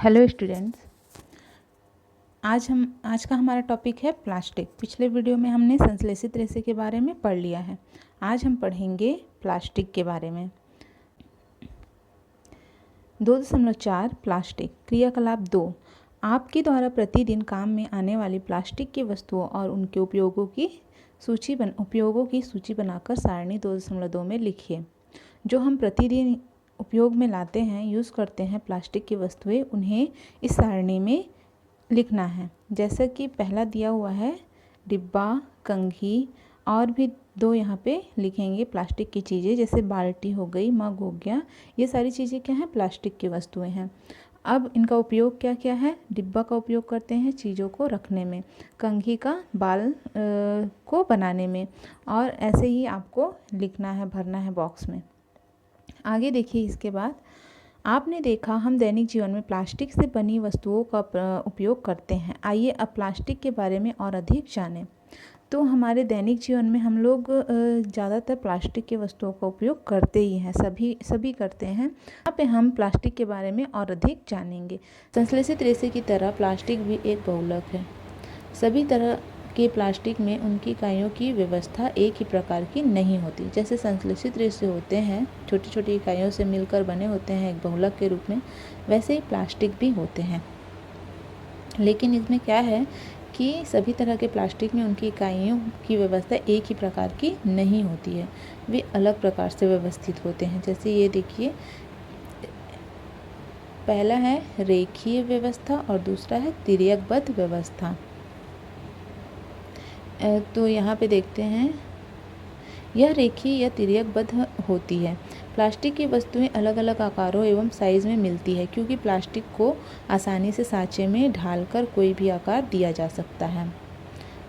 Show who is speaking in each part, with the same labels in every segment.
Speaker 1: Hello students, आज का हमारा टॉपिक है प्लास्टिक। पिछले वीडियो में हमने संश्लेषित रेशे के बारे में पढ़ लिया है। आज हम पढ़ेंगे प्लास्टिक के बारे में। 2.4 प्लास्टिक क्रियाकलाप 2। आपके द्वारा प्रतिदिन काम में आने वाली प्लास्टिक की वस्तुओं और उनके उपयोगों की सूची बनाकर सारणी 2.2 में लिखिए। जो हम प्रतिदिन उपयोग में लाते हैं, यूज़ करते हैं प्लास्टिक की वस्तुएं, उन्हें इस सारणी में लिखना है। जैसा कि पहला दिया हुआ है डिब्बा, कंघी, और भी दो यहाँ पे लिखेंगे प्लास्टिक की चीज़ें, जैसे बाल्टी हो गई, मग हो गया। ये सारी चीज़ें क्या हैं? प्लास्टिक की वस्तुएं हैं। अब इनका उपयोग क्या क्या है? डिब्बा का उपयोग करते हैं चीज़ों को रखने में, कंघी का बाल को बनाने में, और ऐसे ही आपको लिखना है, भरना है बॉक्स में। आगे देखिए, इसके बाद आपने देखा हम दैनिक जीवन में प्लास्टिक से बनी वस्तुओं का उपयोग करते हैं। आइए अब प्लास्टिक के बारे में और अधिक जानें। तो हमारे दैनिक जीवन में हम लोग ज़्यादातर प्लास्टिक की वस्तुओं का उपयोग करते ही हैं, सभी करते हैं। यहाँ पे हम प्लास्टिक के बारे में और अधिक जानेंगे। संश्लेषित रेशे की तरह प्लास्टिक भी एक बहुलक है। सभी तरह के प्लास्टिक में उनकी इकाइयों की व्यवस्था एक ही प्रकार की नहीं होती। जैसे संश्लेषित रेशे होते हैं, छोटी छोटी इकाइयों से मिलकर बने होते हैं एक बहुलक के रूप में, वैसे ही प्लास्टिक भी होते हैं। लेकिन इसमें क्या है कि सभी तरह के प्लास्टिक में उनकी इकाइयों की व्यवस्था एक ही प्रकार की नहीं होती है, वे अलग प्रकार से व्यवस्थित होते हैं। जैसे ये देखिए, पहला है रेखीय व्यवस्था और दूसरा है तिर्यकबद्ध व्यवस्था। तो यहाँ पे देखते हैं, यह रेखीय या तिर्यकबद्ध होती है। प्लास्टिक की वस्तुएं अलग अलग आकारों एवं साइज में मिलती है, क्योंकि प्लास्टिक को आसानी से सांचे में ढालकर कोई भी आकार दिया जा सकता है।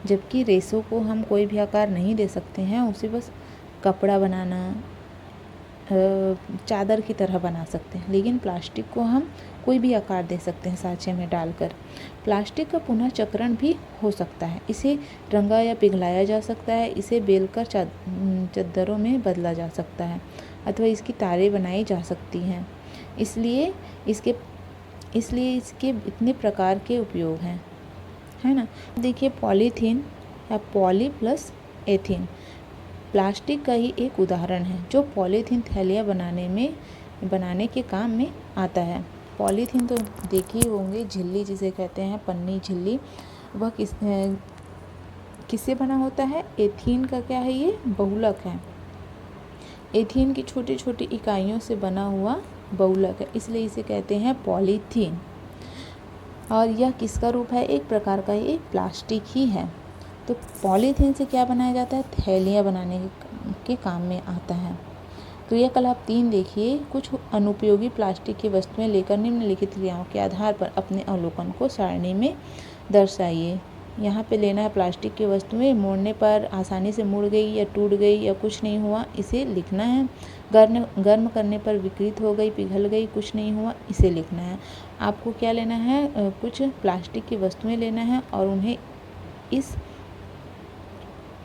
Speaker 1: जबकि रेशों को हम कोई भी आकार नहीं दे सकते हैं, उसे बस कपड़ा बनाना, चादर की तरह बना सकते हैं। लेकिन प्लास्टिक को हम कोई भी आकार दे सकते हैं सांचे में डालकर। प्लास्टिक का पुनः चक्रण भी हो सकता है। इसे रंगा या पिघलाया जा सकता है। इसे बेलकर चादरों में बदला जा सकता है, अथवा इसकी तारें बनाई जा सकती हैं। इसलिए इसके इतने प्रकार के उपयोग हैं, है ना। देखिए, पॉलीथीन या पॉली प्लस एथीन प्लास्टिक का ही एक उदाहरण है, जो पॉलीथीन थैलियाँ बनाने के काम में आता है। पॉलीथीन तो देखे ही होंगे, झिल्ली जिसे कहते हैं, पन्नी झिल्ली, वह किससे बना होता है? एथीन का क्या है? ये बहुलक है। एथीन की छोटी छोटी इकाइयों से बना हुआ बहुलक है, इसलिए इसे कहते हैं पॉलीथीन। और यह किसका रूप है? एक प्रकार का ये प्लास्टिक ही है। तो पॉलीथीन से क्या बनाया जाता है? थैलियाँ बनाने के काम में आता है। क्रियाकलाप 3 देखिए, कुछ अनुपयोगी प्लास्टिक की वस्तुएं लेकर निम्नलिखित क्रियाओं के आधार पर अपने अवलोकन को सारणी में दर्शाइए। यहाँ पे लेना है प्लास्टिक की वस्तुएं, मोड़ने पर आसानी से मुड़ गई या टूट गई या कुछ नहीं हुआ, इसे लिखना है। गर्म करने पर विकृत हो गई, पिघल गई, कुछ नहीं हुआ, इसे लिखना है। आपको क्या लेना है? कुछ प्लास्टिक की वस्तुएं लेना है और उन्हें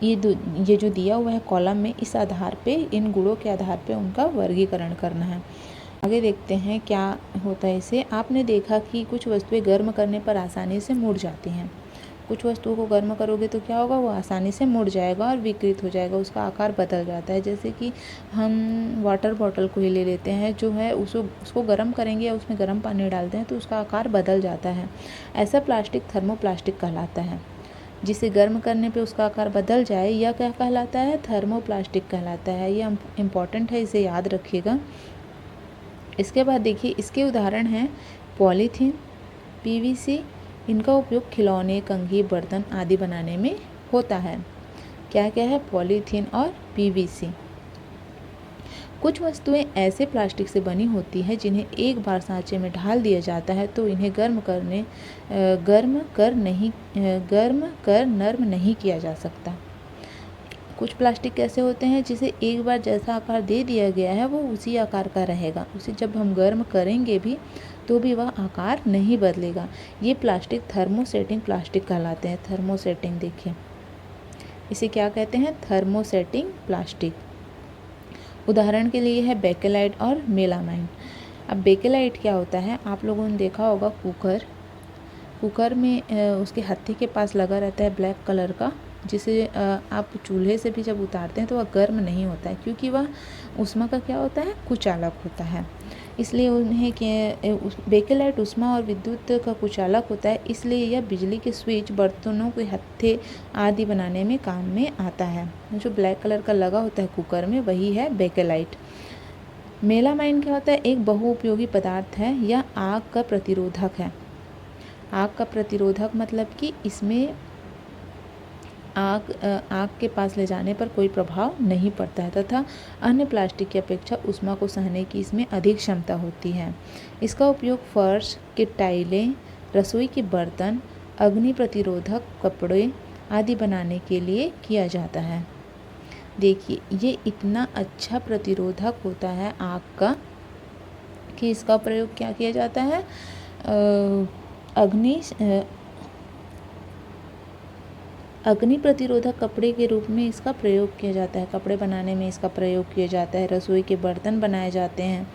Speaker 1: ये जो दिया हुआ है कॉलम में, इस आधार पे, इन गुणों के आधार पे उनका वर्गीकरण करना है। आगे देखते हैं क्या होता है इसे। आपने देखा कि कुछ वस्तुएं गर्म करने पर आसानी से मुड़ जाती हैं। कुछ वस्तुओं को गर्म करोगे तो क्या होगा? वो आसानी से मुड़ जाएगा और विकृत हो जाएगा, उसका आकार बदल जाता है। जैसे कि हम वाटर बॉटल को ही ले लेते हैं, जो है उसको गर्म करेंगे या उसमें गर्म पानी डालते हैं तो उसका आकार बदल जाता है। ऐसा प्लास्टिक थर्मोप्लास्टिक कहलाता है। जिसे गर्म करने पे उसका आकार बदल जाए, यह क्या कहलाता है? थर्मोप्लास्टिक कहलाता है। ये इम्पॉर्टेंट है, इसे याद रखिएगा। इसके बाद देखिए, इसके उदाहरण हैं पॉलीथीन, पीवीसी। इनका उपयोग खिलौने, कंघी, बर्तन आदि बनाने में होता है। क्या क्या है? पॉलीथीन और पीवीसी। कुछ वस्तुएं ऐसे प्लास्टिक से बनी होती हैं जिन्हें एक बार सांचे में ढाल दिया जाता है तो इन्हें गर्म कर नर्म नहीं किया जा सकता। कुछ प्लास्टिक ऐसे होते हैं जिसे एक बार जैसा आकार दे दिया गया है वो उसी आकार का रहेगा, उसे जब हम गर्म करेंगे भी तो भी वह आकार नहीं बदलेगा। ये प्लास्टिक थर्मोसेटिंग प्लास्टिक कहलाते हैं। थर्मोसेटिंग देखिए, इसे क्या कहते हैं? Thermosetting plastic. उदाहरण के लिए है बेकेलाइट और मेलामाइन। अब बेकेलाइट क्या होता है, आप लोगों ने देखा होगा कुकर में उसके हत्थे के पास लगा रहता है ब्लैक कलर का, जिसे आप चूल्हे से भी जब उतारते हैं तो वह गर्म नहीं होता है, क्योंकि वह ऊष्मा का क्या होता है, कुचालक होता है। इसलिए उन्हें बेकेलाइट ऊष्मा और विद्युत का कुचालक होता है, इसलिए यह बिजली के स्विच, बर्तनों के हत्थे आदि बनाने में काम में आता है। जो ब्लैक कलर का लगा होता है कुकर में, वही है बेकेलाइट। मेलामाइन क्या होता है, एक बहुउपयोगी पदार्थ है। यह आग का प्रतिरोधक है। आग का प्रतिरोधक मतलब कि इसमें आग के पास ले जाने पर कोई प्रभाव नहीं पड़ता है तथा अन्य प्लास्टिक की अपेक्षा ऊष्मा को सहने की इसमें अधिक क्षमता होती है। इसका उपयोग फर्श के टाइलें, रसोई के बर्तन, अग्नि प्रतिरोधक कपड़े आदि बनाने के लिए किया जाता है। देखिए, ये इतना अच्छा प्रतिरोधक होता है आग का कि इसका प्रयोग क्या किया जाता है, अग्नि प्रतिरोधक कपड़े के रूप में इसका प्रयोग किया जाता है। कपड़े बनाने में इसका प्रयोग किया जाता है। रसोई के बर्तन बनाए जाते हैं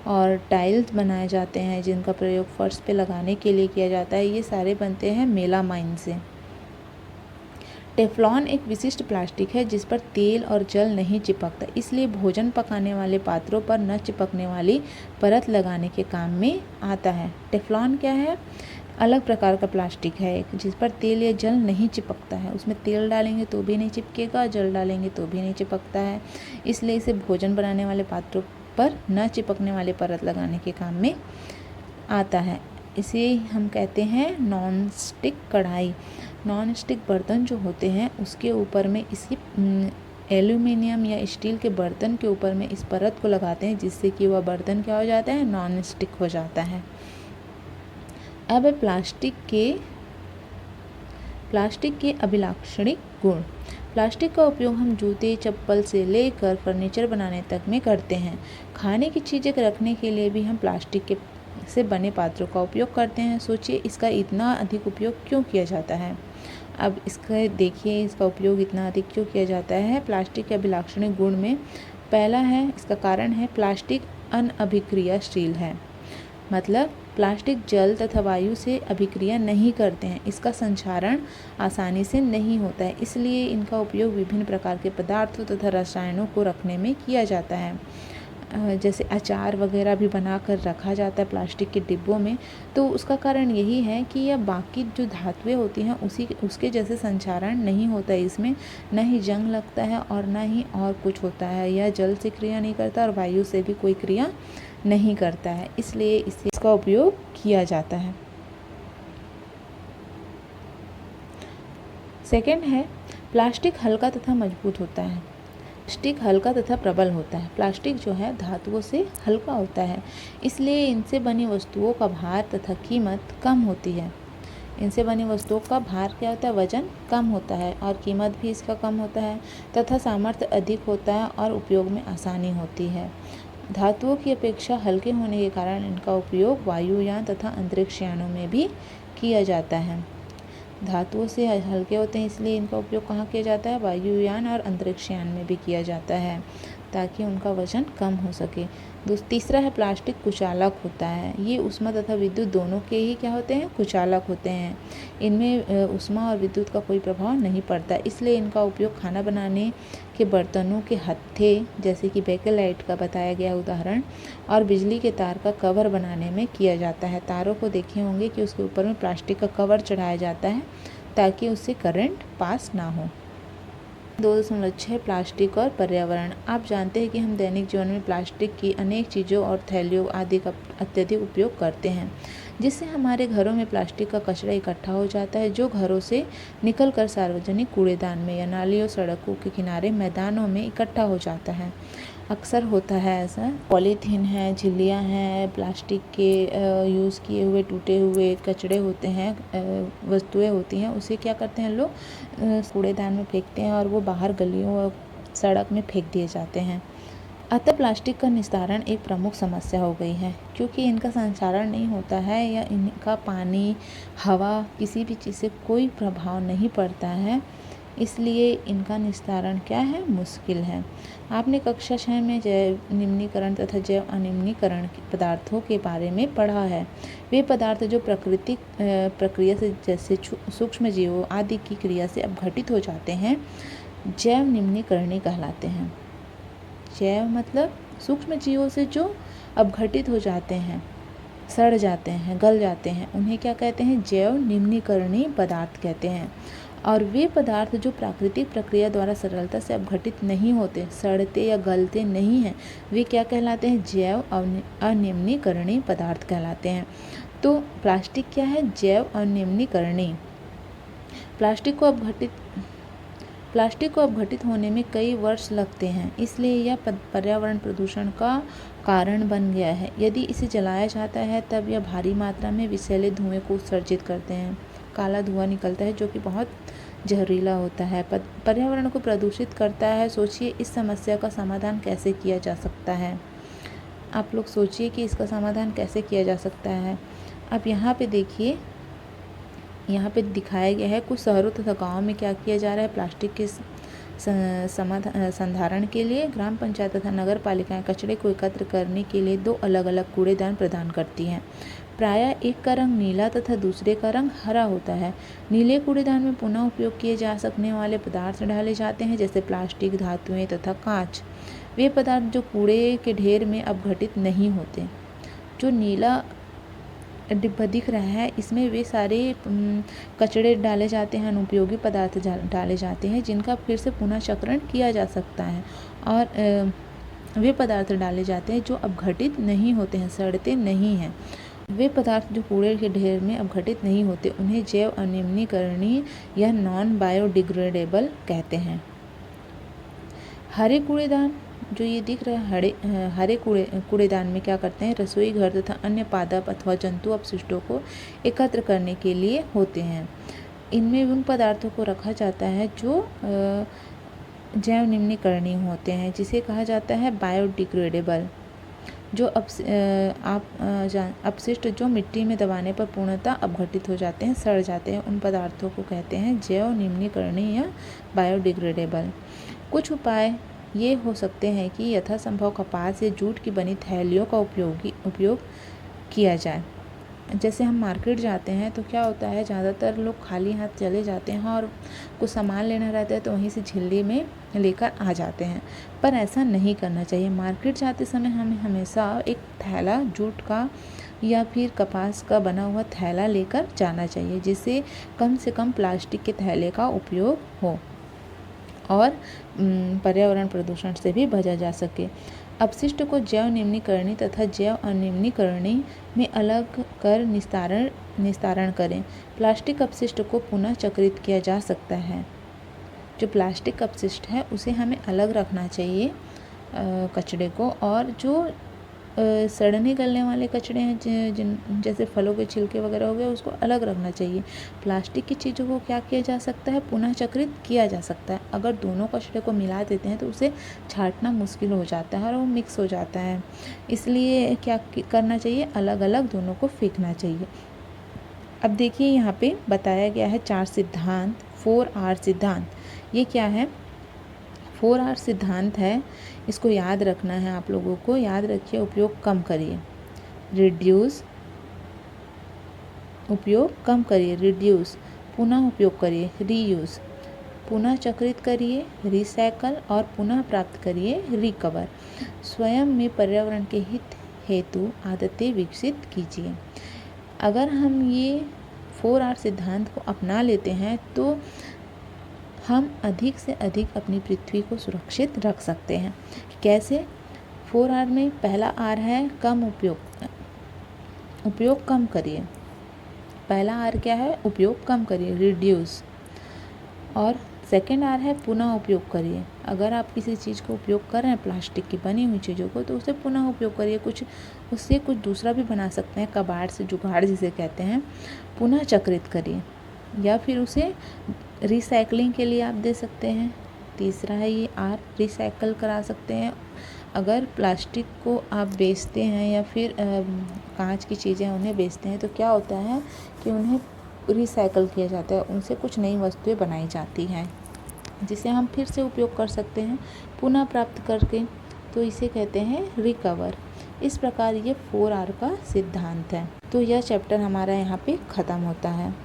Speaker 1: और टाइल्स बनाए जाते हैं, जिनका प्रयोग फर्श पे लगाने के लिए किया जाता है। ये सारे बनते हैं मेलामाइन से। टेफ्लॉन एक विशिष्ट प्लास्टिक है जिस पर तेल और जल नहीं चिपकता, इसलिए भोजन पकाने वाले पात्रों पर न चिपकने वाली परत लगाने के काम में आता है। टेफ्लॉन क्या है, अलग प्रकार का प्लास्टिक है एक, जिस पर तेल या जल नहीं चिपकता है। उसमें तेल डालेंगे तो भी नहीं चिपकेगा, जल डालेंगे तो भी नहीं चिपकता है, इसलिए इसे भोजन बनाने वाले पात्रों पर न चिपकने वाली परत लगाने के काम में आता है। इसे हम कहते हैं नॉन स्टिक कढ़ाई। नॉन स्टिक बर्तन जो होते हैं उसके ऊपर में इसकी एल्यूमिनियम या स्टील के बर्तन के ऊपर में इस परत को लगाते हैं, जिससे कि वह बर्तन क्या हो जाता है, नॉन स्टिक हो जाता है। अब प्लास्टिक के अभिलाक्षणिक गुण। प्लास्टिक का उपयोग हम जूते, चप्पल से लेकर फर्नीचर बनाने तक में करते हैं। खाने की चीज़ें रखने के लिए भी हम प्लास्टिक से बने पात्रों का उपयोग करते हैं। सोचिए, इसका इतना अधिक उपयोग क्यों किया जाता है। अब इसका देखिए, इसका उपयोग इतना अधिक क्यों किया जाता है। प्लास्टिक के अभिलाक्षणिक गुण में पहला है, इसका कारण है प्लास्टिक अनअभिक्रियाशील है। मतलब प्लास्टिक जल तथा वायु से अभिक्रिया नहीं करते हैं, इसका संचारण आसानी से नहीं होता है, इसलिए इनका उपयोग विभिन्न प्रकार के पदार्थों तथा रसायनों को रखने में किया जाता है। जैसे अचार वगैरह भी बनाकर रखा जाता है प्लास्टिक के डिब्बों में, तो उसका कारण यही है कि यह बाकी जो धातुएं होती हैं उसके जैसे संचारण नहीं होता है इसमें, न ही जंग लगता है और न ही और कुछ होता है। यह जल से क्रिया नहीं करता और वायु से भी कोई क्रिया नहीं करता है, इसलिए इसका उपयोग किया जाता है। सेकंड है, प्लास्टिक हल्का तथा मजबूत होता है। प्लास्टिक हल्का तथा प्रबल होता है। प्लास्टिक जो है धातुओं से हल्का होता है, इसलिए इनसे बनी वस्तुओं का भार तथा कीमत कम होती है। इनसे बनी वस्तुओं का भार क्या होता है, वजन कम होता है और कीमत भी इसका कम होता है तथा सामर्थ्य अधिक होता है और उपयोग में आसानी होती है। धातुओं की अपेक्षा हल्के होने के कारण इनका उपयोग वायुयान तथा अंतरिक्ष यानों में भी किया जाता है। धातुओं से हल्के होते हैं, इसलिए इनका उपयोग कहाँ किया जाता है, वायुयान और अंतरिक्ष यान में भी किया जाता है, ताकि उनका वजन कम हो सके। तीसरा है, प्लास्टिक कुचालक होता है। ये ऊष्मा तथा विद्युत दोनों के ही क्या होते हैं, कुचालक होते हैं। इनमें ऊष्मा और विद्युत का कोई प्रभाव नहीं पड़ता, इसलिए इनका उपयोग खाना बनाने के बर्तनों के हत्थे, जैसे कि बेकेलाइट का बताया गया उदाहरण, और बिजली के तार का कवर बनाने में किया जाता है। तारों को देखे होंगे कि उसके ऊपर में प्लास्टिक का कवर चढ़ाया जाता है ताकि उससे करंट पास ना हो। 2.6 प्लास्टिक और पर्यावरण। आप जानते हैं कि हम दैनिक जीवन में प्लास्टिक की अनेक चीज़ों और थैलियों आदि का अत्यधिक उपयोग करते हैं, जिससे हमारे घरों में प्लास्टिक का कचरा इकट्ठा हो जाता है, जो घरों से निकलकर सार्वजनिक कूड़ेदान में या नालियों, सड़कों के किनारे, मैदानों में इकट्ठा हो जाता है। अक्सर होता है ऐसा। पॉलीथीन है, झिल्लियाँ हैं, प्लास्टिक के यूज़ किए हुए टूटे हुए कचड़े होते हैं, वस्तुएं होती हैं, उसे क्या करते हैं लोग, कूड़ेदान में फेंकते हैं और वो बाहर गलियों और सड़क में फेंक दिए जाते हैं। अतः प्लास्टिक का निस्तारण एक प्रमुख समस्या हो गई है, क्योंकि इनका संचारण नहीं होता है या इनका पानी, हवा, किसी भी चीज़ से कोई प्रभाव नहीं पड़ता है, इसलिए इनका निस्तारण क्या है, मुश्किल है। आपने कक्षा 6 में जैव निम्नीकरण तथा जैव अनिम्नीकरण पदार्थों के बारे में पढ़ा है। वे पदार्थ जो प्राकृतिक प्रक्रिया से जैसे सूक्ष्म जीवों आदि की क्रिया से अपघटित हो जाते हैं, जैव निम्नीकरणीय कहलाते हैं। जैव मतलब सूक्ष्म जीवों से जो अपघटित हो जाते हैं, सड़ जाते हैं, गल जाते हैं, उन्हें क्या कहते हैं, जैव निम्नीकरणीय पदार्थ कहते हैं। और वे पदार्थ जो प्राकृतिक प्रक्रिया द्वारा सरलता से अपघटित नहीं होते, सड़ते या गलते नहीं हैं, वे क्या कहलाते हैं, जैव अनिम्नीकरणीय पदार्थ कहलाते हैं। तो प्लास्टिक क्या है, जैव अनिम्नीकरणीय। प्लास्टिक को अपघटित होने में कई वर्ष लगते हैं, इसलिए यह पर्यावरण प्रदूषण का कारण बन गया है। यदि इसे जलाया जाता है तब यह भारी मात्रा में विषैले धुएं को उत्सर्जित करते हैं। काला धुआं निकलता है जो कि बहुत जहरीला होता है, पर्यावरण को प्रदूषित करता है। सोचिए इस समस्या का समाधान कैसे किया जा सकता है। आप लोग सोचिए कि इसका समाधान कैसे किया जा सकता है। अब यहाँ पे देखिए, यहाँ पे दिखाया गया है कुछ शहरों तथा गाँव में क्या किया जा रहा है। प्लास्टिक के संधारण के लिए ग्राम पंचायत तथा नगर पालिकाएं कचरे को एकत्र करने के लिए 2 अलग अलग कूड़ेदान प्रदान करती हैं। प्रायः एक का रंग नीला तथा दूसरे का रंग हरा होता है। नीले कूड़ेदान में पुनः उपयोग किए जा सकने वाले पदार्थ डाले जाते हैं, जैसे प्लास्टिक, धातुएं तथा कांच। वे पदार्थ जो कूड़े के ढेर में अपघटित नहीं होते। जो नीला डिब्बा दिख रहा है, इसमें वे सारे कचरे डाले जाते हैं, अनुपयोगी पदार्थ डाले जाते हैं, जिनका फिर से पुनः चक्रण किया जा सकता है। और वे पदार्थ डाले जाते हैं जो अपघटित नहीं होते हैं, सड़ते नहीं हैं। वे पदार्थ जो कूड़े के ढेर में अपघटित नहीं होते, उन्हें जैव अनिम्नीकरणीय या नॉन बायोडिग्रेडेबल कहते हैं। हरे कूड़ेदान जो ये दिख रहा है, हरे कूड़ेदान में क्या करते हैं, रसोई घर तथा अन्य पादप अथवा जंतु अपशिष्टों को एकत्र करने के लिए होते हैं। इनमें उन पदार्थों को रखा जाता है जो जैव निम्नीकरणीय होते हैं, जिसे कहा जाता है बायोडिग्रेडेबल। जो अपशिष्ट जो मिट्टी में दबाने पर पूर्णतः अपघटित हो जाते हैं, सड़ जाते हैं, उन पदार्थों को कहते हैं जैव निम्नीकरणीय या बायोडिग्रेडेबल। कुछ उपाय ये हो सकते हैं कि यथासंभव कपास या जूट की बनी थैलियों का उपयोग किया जाए। जैसे हम मार्केट जाते हैं तो क्या होता है, ज़्यादातर लोग खाली हाथ चले जाते हैं और कुछ सामान लेना रहता है तो वहीं से झिल्ली में लेकर आ जाते हैं, पर ऐसा नहीं करना चाहिए। मार्केट जाते समय हमें हमेशा एक थैला जूट का या फिर कपास का बना हुआ थैला लेकर जाना चाहिए, जिससे कम से कम प्लास्टिक के थैले का उपयोग हो और पर्यावरण प्रदूषण से भी बचा जा सके। अपशिष्ट को जैव निम्नीकरणीय तथा जैव अनिम्नीकरणीय में अलग कर निस्तारण करें। प्लास्टिक अपशिष्ट को पुनः चक्रित किया जा सकता है। जो प्लास्टिक अपशिष्ट है उसे हमें अलग रखना चाहिए कचरे को, और जो सड़ने गलने वाले कचरे हैं जैसे फलों के छिलके वगैरह हो गए, उसको अलग रखना चाहिए। प्लास्टिक की चीज़ों को क्या किया जा सकता है, पुनः चक्रित किया जा सकता है। अगर दोनों कचरे को मिला देते हैं तो उसे छांटना मुश्किल हो जाता है और वो मिक्स हो जाता है, इसलिए क्या करना चाहिए, अलग अलग दोनों को फेंकना चाहिए। अब देखिए यहाँ पे बताया गया है 4 सिद्धांत, 4R सिद्धांत। ये क्या है, 4R सिद्धांत है, इसको याद रखना है आप लोगों को। याद रखिए, उपयोग कम करिए, रिड्यूस, उपयोग कम करिए, रिड्यूस, पुनः उपयोग करिए, रीयूज़, पुनः चक्रित करिए, रिसाइकल, और पुनः प्राप्त करिए, रिकवर। स्वयं में पर्यावरण के हित हेतु आदतें विकसित कीजिए। अगर हम ये 4R सिद्धांत को अपना लेते हैं तो हम अधिक से अधिक अपनी पृथ्वी को सुरक्षित रख सकते हैं। कैसे? 4R में पहला R है कम उपयोग, उपयोग कम करिए। पहला R क्या है, उपयोग कम करिए, रिड्यूस। और सेकेंड R है पुनः उपयोग करिए। अगर आप किसी चीज़ को उपयोग कर रहे हैं, प्लास्टिक की बनी हुई चीज़ों को, तो उसे पुनः उपयोग करिए। उससे कुछ दूसरा भी बना सकते हैं, कबाड़ से जुगाड़ जिसे कहते हैं, पुनः चक्रित करिए, या फिर उसे रिसाइकलिंग के लिए आप दे सकते हैं। तीसरा है ये R, रिसाइकल करा सकते हैं। अगर प्लास्टिक को आप बेचते हैं या फिर कांच की चीज़ें उन्हें बेचते हैं तो क्या होता है कि उन्हें रिसाइकल किया जाता है, उनसे कुछ नई वस्तुएं बनाई जाती हैं। जिसे हम फिर से उपयोग कर सकते हैं पुनः प्राप्त करके, तो इसे कहते हैं रिकवर। इस प्रकार ये 4R का सिद्धांत है। तो यह चैप्टर हमारा यहाँ पे ख़त्म होता है।